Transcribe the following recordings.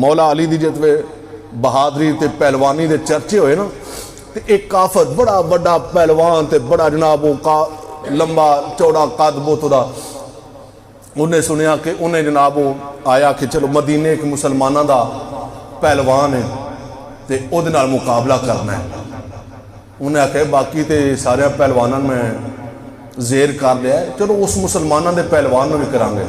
مولا علی دی جتوے بہادری تے پہلوانی دے چرچے ہوئے نا، تے ایک کافت بڑا بڑا پہلوان تے بڑا جنابوں کا لمبا چوڑا قد بوتو دا، انہیں سنیا کہ انہیں جنابوں آیا کہ چلو مدینے کے مسلمانہ دا پہلوان ہے تے او دے نال مقابلہ کرنا ہے۔ انہیں آکھے باقی تے سارے پہلوانان میں زیر کر لیا ہے، چلو اس مسلمانہ دے پہلوان میں بھی کرانگے۔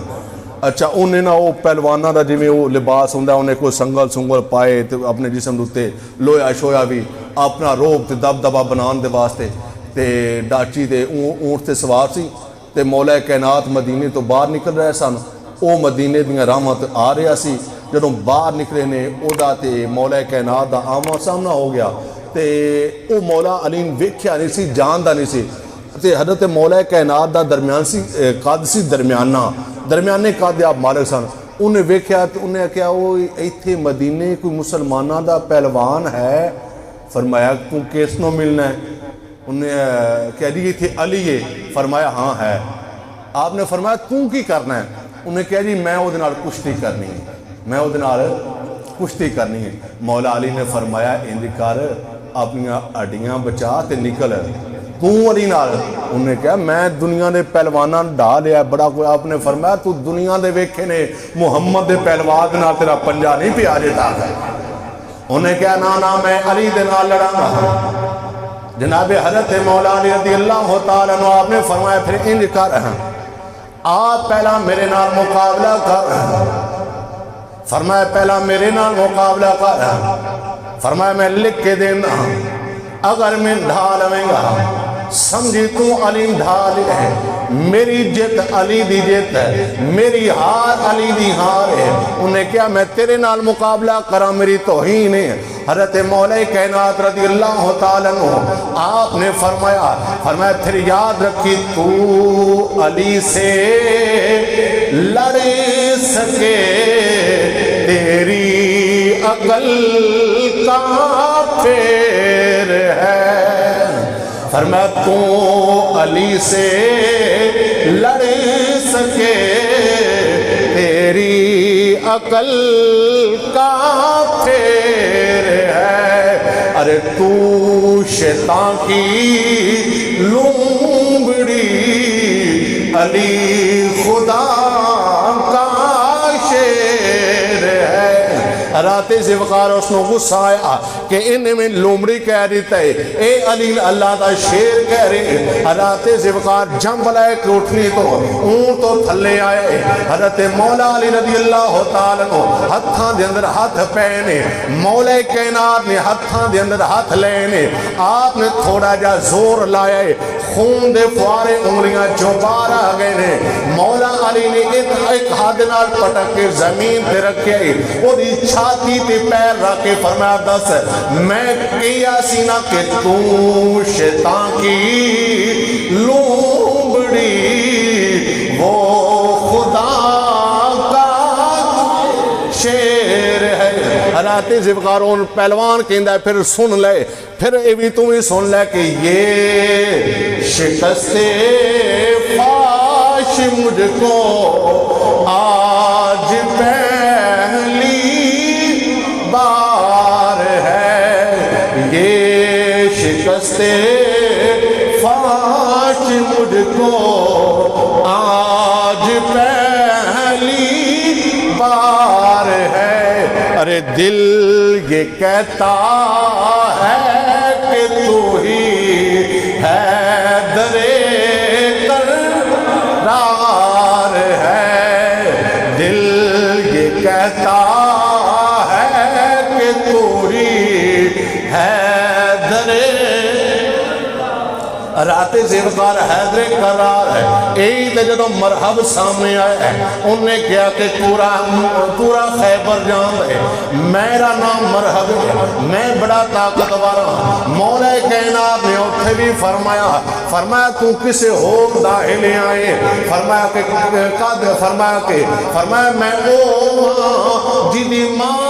اچھا انہیں نہ وہ پہلوانہ دا جی میں وہ لباس ہوندہ انہیں کوئی سنگل سنگل پائے تے اپنے جسم دوتے لویا شویا بھی اپنا روب تے دب دبا بنان دے واسطے تے ڈاچی تے اونٹ تے سوار سی تے مولا کائنات مدینے تو باہر نکل رہے سن، او مدینے دیاں رحمت آ رہا سی، جدوں باہر نکلے نے او دا تے مولا کائنات دا آمہ سامنا ہو گیا تے او مولا علی ویکھیا نہیں سی، جان دا نہیں سی تے حضرت مولا کائنات دا درمیان سی قد سی درمیانے قد آپ مالک سن، انہیں ویکھیا تے انہیں کہا وہ ایتھے مدینے کوئی مسلمانہ دا پہلوان ہے؟ فرمایا تو کیس نو ملنا ہے؟ انہیں کہہ دی تھی علی ہے، فرمایا ہاں ہے۔ آپ نے فرمایا تو کی کرنا ہے؟ انہیں کہا جی میں وہ دنال کشتی کرنی ہے، میں وہ دنال کشتی کرنی ہے۔ مولا علی نے فرمایا اندکار اپنی اڈیاں بچا تے نکل تو علی نال۔ انہوں نے کہا میں دنیا دے پہلوانہ ڈھا لیا بڑا کوئی، آپ نے فرمایا تو دنیا دے ویکھے نے محمد دے پہلوان نال تیرا پنجا نہیں پہ آجے تاک ہے۔ انہوں نے کہا نا میں علی دے نال لڑاں گا۔ جناب حضرت مولا علی رضی اللہ تعالیٰ عنہ آپ نے فرمایا پھر انج کر آپ پہلا میرے نال مقابلہ کر، فرمایا پہلا میرے نال مقابلہ کر، فرمایا میں لکھ کے دینا اگر میں ڈھال میں گا سمجھی تو علی ڈھال ہے، میری جت علی دی جت ہے، میری ہار علی دی ہار ہے۔ انہیں کیا میں تیرے نال مقابلہ کرا میری توہین ہے؟ حضرت مولا کائنات رضی اللہ تعالیٰ عنہ آپ نے فرمایا پھر یاد رکھی تو علی سے لڑ سکے تیری عقل کا پھیر ہے، فرمایا تو علی سے لڑ سکے تیری عقل کا پھیر ہے، ارے تو شیطان کی لومڑی علی خدا کا شیر ہے۔ رات ذوالفقار اس نے غصہ آیا کہ انہیں میں لومڑی کہہ دیتا ہے، اے علی اللہ دا شیر کہہ رہے۔ رات ذوالفقار جنب لائے کہ اٹھنی تو اون تو تھلے آئے۔ حضرت مولا علی رضی اللہ تعالیٰ عنہ ہتھاں دے اندر ہاتھ پہنے، مولا کائنات نے ہتھاں دے اندر ہاتھ لینے، آپ نے تھوڑا جا زور لائے، خون دے فوارے انگلیاں جو بار آ گئے نے۔ مولا علی نے ایک ہاتھ نال پٹک کے زمین پہ رکھے، اور چھاتی تے پیر رکھ کے فرمایا دس میں کیا سینہ کہ تو شیطان کی لومڑی وہ خدا کا شیر ہے۔ حضرت ذوالفقار پہلوان کہندا ہے پھر سن لے، پھر یہ بھی تو بھی سن لے کہ یہ شکست فاش مجھ کو آج پہلی بار ہے، یہ شکست فاش مجھ کو آج پہلی بار ہے، ارے دل یہ کہتا ہے کہ تو ہی ہے درے قرار ہے، دل یہ کہتا رات ذوالفقار حیدر قرار ہے۔ ایک جدو مرحب سامنے آیا ہے، انہیں کیا کہ پورا خیبر جان ہے، میرا نام مرحب ہے، میں بڑا طاقتور ہوں۔ مولا کائنات نے اٹھے بھی فرمایا تو کسے ہو داخلے آئے؟ فرمایا کہ میں او جنی ماں